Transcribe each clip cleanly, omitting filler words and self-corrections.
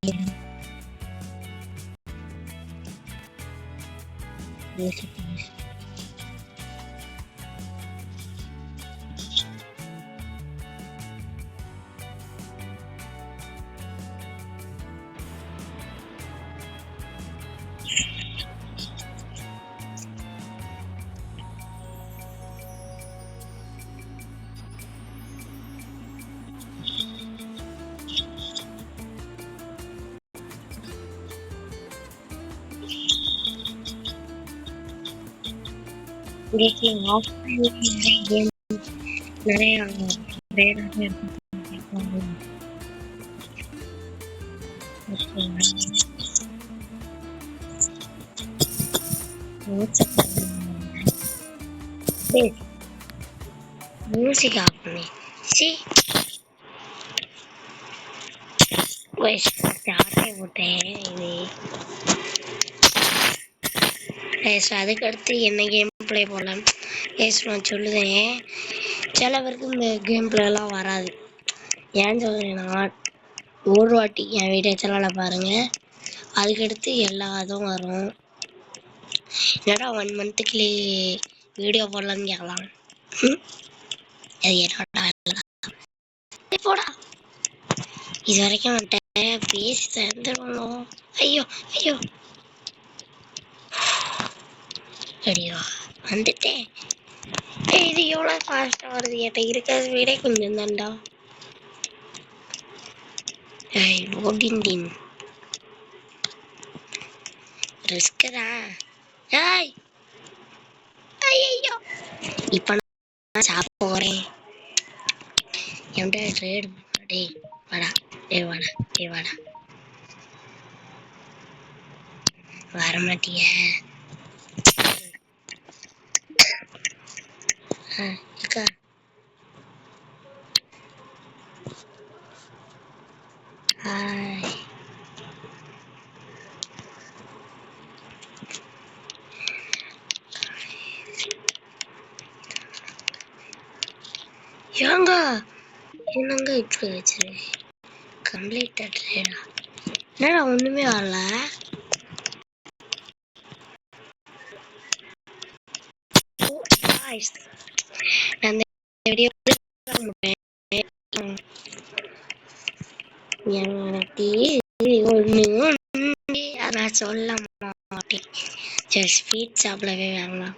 Music आपने सी चाहते होते हैं அதுக்கு அடுத்து என்ன கேம் பிளே போடலாம் நான் சொல்லுவேன். சில பேருக்கு இந்த கேம் பிளேலாம் வராது. ஏன் சொல்றேன்னா ஒரு வாட்டி என் வீடியோ சேனலை பாருங்க, அதுக்கடுத்து எல்லா இதுவும் வரும். என்னடா 1 மந்த்துக்குள்ளேயே வீடியோ போடலான்னு கேட்கலாம். அது என்னடா போடா இது வரைக்கும் வந்துட்டேன் பேசி தந்துடணும். ஐயோ ஐயோ ஐயோ வந்துட்டேன். இது எவ்வளோ ஃபாஸ்ட்டாக வருது, என்கிட்ட இருக்கிறத விட கொஞ்சம் தான்டா. லோகின் ரிஸ்க்கு தான். ஐயோ இப்போ நான் சாப்பிட போகிறேன். என்கிட்ட ட்ரேடு டே வாடா வாடா வரமாட்டிய அக்கா. ஹாய் ஏங்க என்னங்க இப்படி வச்சிரு கம்ப்ளீட்டட் ட்ரேடா? என்னடா ஒன்றுமே வரல. அந்த வீடியோ எனக்கு ஒன்று அதான் சொல்ல மாட்டேன். சரி ஸ்வீட் சாப்பிடவே வேணாம்.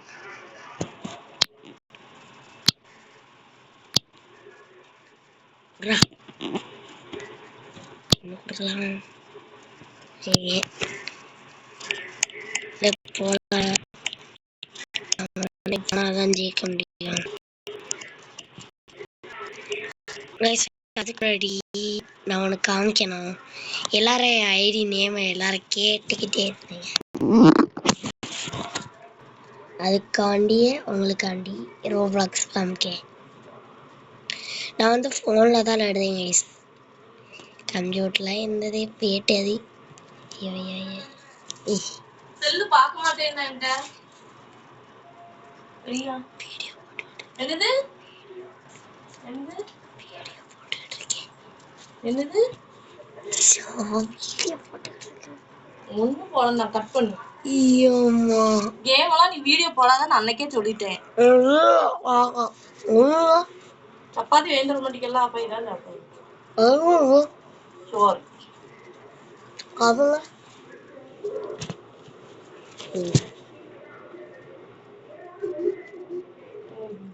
கொடுக்கலாம் போல தான் ஜெயிக்க முடியும். அதுக்கு முன்னாடி நான் உனக்கு காமிக்கணும். எல்லாரும் ஐடி நேம் எல்லாரும் கேட்டுக்கிட்டே இருந்தீங்க, அதுக்காண்டியே உங்களுக்காண்டி ரோப்ளாக்ஸ் காமிக்கேன். நான் வந்து ஃபோனில் தான் எழுதுங்க, கம்ப்யூட்டர்லாம் இருந்ததே பேட்டது. செல்லு பார்க்க மாட்டேன். என்னது என்னது ஒன்னும் போல நான் கட் பண்ணு. கேம் எல்லாம் நீ வீடியோ போடாதான் அன்னைக்கே சொல்லிட்டேன். சப்பாத்தி வேண்டுற மாட்டேங்கலாம். அப்ப இதான் சாப்பாடு சோறு